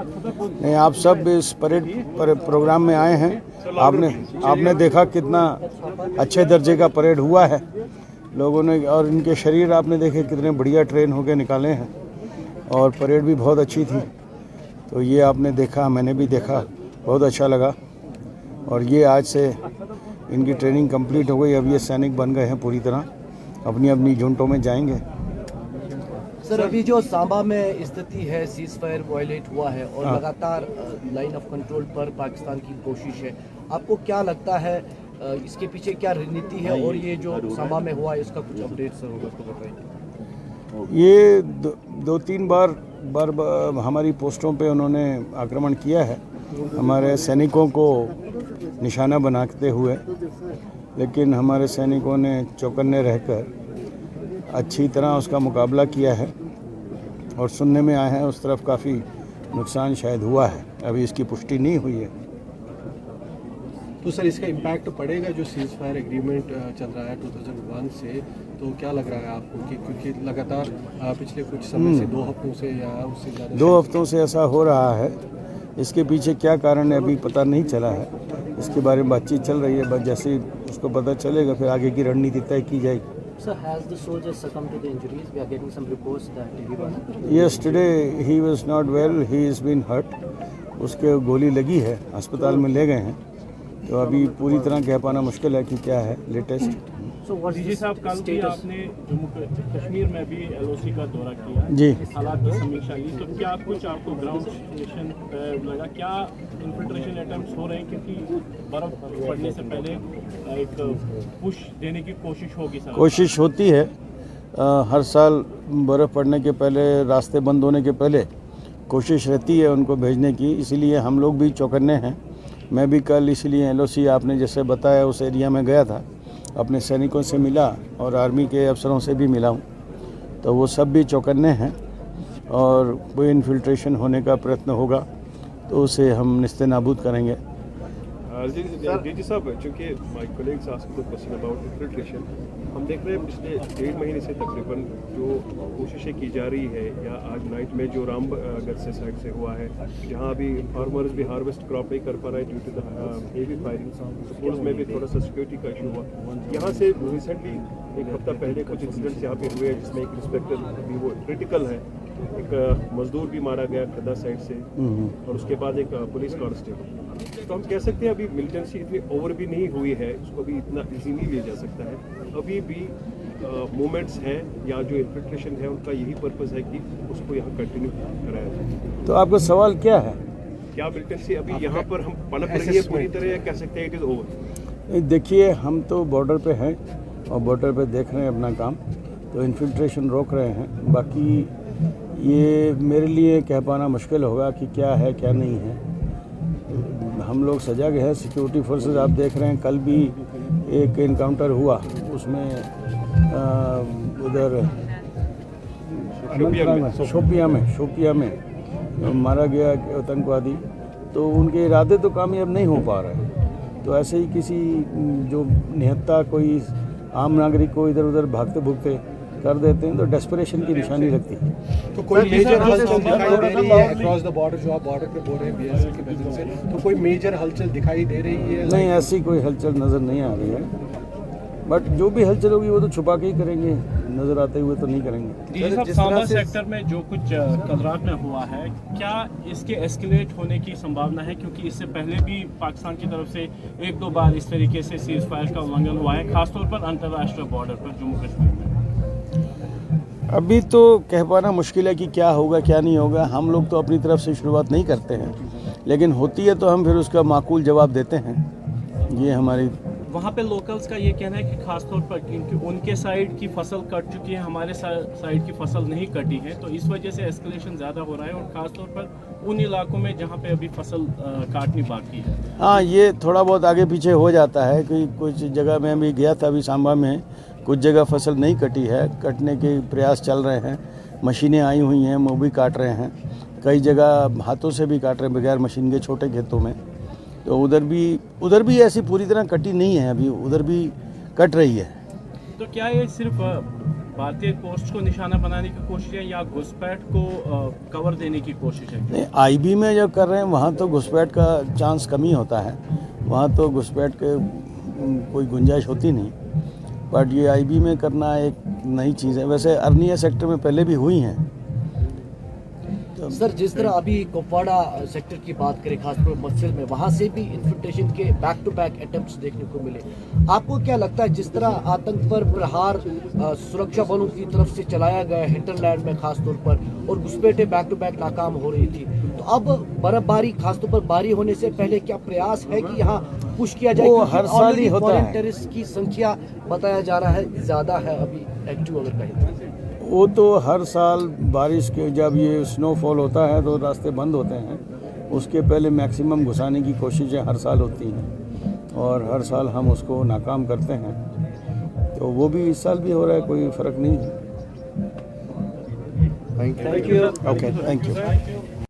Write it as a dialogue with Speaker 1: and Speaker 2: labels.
Speaker 1: नहीं, आप सब इस परेड प्रोग्राम में आए हैं। आपने देखा कितना अच्छे दर्जे का परेड हुआ है लोगों ने, और इनके शरीर आपने देखे कितने बढ़िया ट्रेन होके निकाले हैं, और परेड भी बहुत अच्छी थी। तो ये आपने देखा, मैंने भी देखा, बहुत अच्छा लगा। और ये आज से इनकी ट्रेनिंग कंप्लीट हो गई। अब ये सैनिक बन गए हैं पूरी तरह, अपनी अपनी यूनिटों में जाएंगे।
Speaker 2: सर, अभी जो सांबा में स्थिति है, सीज फायर वायलेट हुआ है और लगातार लाइन ऑफ कंट्रोल पर पाकिस्तान की कोशिश है, आपको क्या लगता है इसके पीछे क्या रणनीति है? और ये जो सांबा में हुआ है इसका कुछ अपडेट सर होगा तो बताइए।
Speaker 1: ये दो तीन बार हमारी पोस्टों पे उन्होंने आक्रमण किया है, हमारे सैनिकों को निशाना बनाते हुए, लेकिन हमारे सैनिकों ने चौकन्ने रहकर अच्छी तरह उसका मुकाबला किया है। और सुनने में आया है उस तरफ काफ़ी नुकसान शायद हुआ है, अभी इसकी पुष्टि नहीं हुई है।
Speaker 3: तो सर, इसका इम्पैक्ट पड़ेगा जो सीज फायर एग्रीमेंट चल रहा है 2001 से, तो क्या लग रहा है आपको कि क्योंकि लगातार पिछले कुछ समय से 2 हफ्तों से या उससे ज़्यादा
Speaker 1: 2 हफ्तों से ऐसा हो रहा है, इसके पीछे क्या कारण है अभी पता नहीं चला है। इसके बारे में बातचीत चल रही है, बस जैसे ही उसको पता चलेगा फिर आगे की रणनीति तय की जाएगी।
Speaker 2: Sir, has the soldiers succumbed to the injuries? We are getting some reports that he was.
Speaker 1: Yes, today he was not well. He has been hurt. उसके गोली लगी है, अस्पताल में ले गए हैं। तो अभी पूरी तरह कह पाना मुश्किल है कि क्या है लेटेस्ट।
Speaker 4: डीजी साहब, कल भी आपने जम्मू कश्मीर में भी एलओसी का दौरा किया
Speaker 1: जी,
Speaker 4: हालात की समीक्षा ली, तो क्या कुछ आपको ग्राउंड सिचुएशन लगा? क्या इन्फिल्ट्रेशन अटेम्प्ट्स हो रहे हैं? क्योंकि बर्फ पड़ने से पहले एक पुश देने की कोशिश होगी सर?
Speaker 1: कोशिश होती है हर साल बर्फ़ पड़ने के पहले, रास्ते बंद होने के पहले कोशिश रहती है उनको भेजने की, इसीलिए हम लोग भी चौकन्ने हैं। मैं भी कल इसलिए एलओसी आपने जैसे बताया उस एरिया में गया था, अपने सैनिकों से मिला और आर्मी के अफसरों से भी मिला हूँ, तो वो सब भी चौकन्ने हैं। और कोई इन्फिल्ट्रेशन होने का प्रयत्न होगा तो उसे हम निस्तेनाबूद करेंगे।
Speaker 5: डीजी साहब, चूँकि my colleagues asked the question about infiltration, हम देख रहे हैं पिछले 1.5 महीने से तकरीबन जो कोशिशें की जा रही है, या आज नाइट में जो रामगढ़ से साइड से हुआ है, जहां अभी फार्मर्स भी हार्वेस्ट क्रॉप नहीं कर पा रहे due to the heavy firing, schools में भी थोड़ा सा सिक्योरिटी का इशू हुआ। यहाँ से रिसेंटली 1 हफ्ता पहले कुछ इंसिडेंट्स यहाँ पे हुए जिसमें एक इंस्पेक्टर अभी वो क्रिटिकल है, एक मजदूर भी मारा गया खद्दा साइड से, और उसके बाद एक पुलिस कांस्टेबल। तो हम कह सकते हैं अभी मिलिटेंसी इतनी ओवर भी नहीं हुई है, उसको भी इतना इजी नहीं लिया जा सकता है। अभी भी मूवमेंट्स हैं या जो इन्फिल्ट्रेशन है उनका यही पर्पज़ है कि उसको यहाँ कंटिन्यू कराया जाए।
Speaker 1: तो आपका सवाल क्या है?
Speaker 5: क्या मिलिटेंसी अभी यहाँ पर हम पनप रही है पूरी तरह, या कह सकते हैं इट इज़ ओवर?
Speaker 1: देखिए, हम तो बॉर्डर पे हैं और बॉर्डर पे देख रहे हैं अपना काम, तो इन्फिल्ट्रेशन रोक रहे हैं। बाकी ये मेरे लिए कह पाना मुश्किल होगा कि क्या है क्या नहीं है। हम लोग सजग हैं, सिक्योरिटी फोर्सेस आप देख रहे हैं, कल भी एक इनकाउंटर हुआ, उसमें उधर शोपिया में मारा गया आतंकवादी। तो उनके इरादे तो कामयाब नहीं हो पा रहे। तो ऐसे ही किसी जो निहत्ता कोई आम नागरिक को इधर उधर भागते भुगते कर देते हैं तो डेस्परेशन की निशानी लगती है।
Speaker 3: तो कोई मेजर हलचल दिखाई दे रही है अक्रॉस द बॉर्डर, जो आप बॉर्डर पे बोल रहे हैं बीएसएफ की वजह से, तो कोई मेजर हलचल दिखाई दे रही है?
Speaker 1: नहीं, ऐसी कोई हलचल नज़र नहीं आ रही है, बट जो भी हलचल होगी वो तो छुपा के ही करेंगे, नज़र आते हुए तो नहीं करेंगे।
Speaker 4: सांबा सेक्टर में जो कुछ कल रात में हुआ है, क्या इसके एस्केलेट होने की संभावना है? क्योंकि इससे पहले भी पाकिस्तान की तरफ से 1-2 बार इस तरीके से सीज फायर का उल्लंघन हुआ है, खासतौर पर अंतर्राष्ट्रीय बॉर्डर पर जम्मू कश्मीर में।
Speaker 1: अभी तो कह पाना मुश्किल है कि क्या होगा क्या नहीं होगा। हम लोग तो अपनी तरफ से शुरुआत नहीं करते हैं, लेकिन होती है तो हम फिर उसका माकूल जवाब देते हैं। ये हमारी
Speaker 4: वहाँ पे लोकल्स का ये कहना है कि खासतौर पर क्योंकि उनके साइड की फसल कट चुकी है, हमारे साइड की फसल नहीं कटी है, तो इस वजह से एस्केलेशन ज़्यादा हो रहा है, और खासतौर पर उन इलाकों में जहाँ पे अभी फसल काटनी बाकी है।
Speaker 1: हाँ, ये थोड़ा बहुत आगे पीछे हो जाता है कि कुछ जगह में भी गया था, अभी सांबा में कुछ जगह फसल नहीं कटी है, कटने के प्रयास चल रहे हैं, मशीनें आई हुई हैं, वो भी काट रहे हैं, कई जगह हाथों से भी काट रहे हैं बगैर मशीन के छोटे खेतों में। तो उधर भी ऐसी पूरी तरह कटी नहीं है, अभी उधर भी कट रही है।
Speaker 4: तो क्या ये सिर्फ भारतीय कोस्ट को निशाना बनाने की कोशिश है या घुसपैठ को कवर देने की कोशिश है?
Speaker 1: नहीं, आईबी में जो कर रहे हैं वहाँ तो घुसपैठ का चांस कम ही होता है, वहाँ तो घुसपैठ के कोई गुंजाइश होती नहीं। बट ये आईबी में करना एक नई चीज़ है। वैसे अर्निया सेक्टर में पहले भी हुई हैं।
Speaker 2: सर, जिस तरह अभी कुपवाड़ा सेक्टर की बात करें, खासकर मस्जिद में, वहाँ से भी इन्फिल्ट्रेशन के बैक टू बैक अटेम्प्ट्स देखने को मिले। आपको क्या लगता है, जिस तरह आतंक पर प्रहार सुरक्षा बलों की तरफ से चलाया गया हिंटरलैंड में खासतौर पर, और घुसपैठें बैक टू बैक नाकाम हो रही थी, तो अब बर्फबारी, खासतौर पर बारी होने से पहले क्या प्रयास है कि यहाँ पुश किया जाए?
Speaker 1: वो हर साल ही होता है।
Speaker 2: टेररिस्ट की संख्या बताया जा रहा है ज़्यादा है अभी एक्टिव अगर कहें।
Speaker 1: वो तो हर साल बारिश के जब ये स्नोफॉल होता है तो रास्ते बंद होते हैं, उसके पहले मैक्सिमम घुसाने की कोशिशें हर साल होती हैं और हर साल हम उसको नाकाम करते हैं। तो वो भी इस साल भी हो रहा है, कोई फ़र्क नहीं है।
Speaker 2: Thank you.
Speaker 1: Okay, thank you.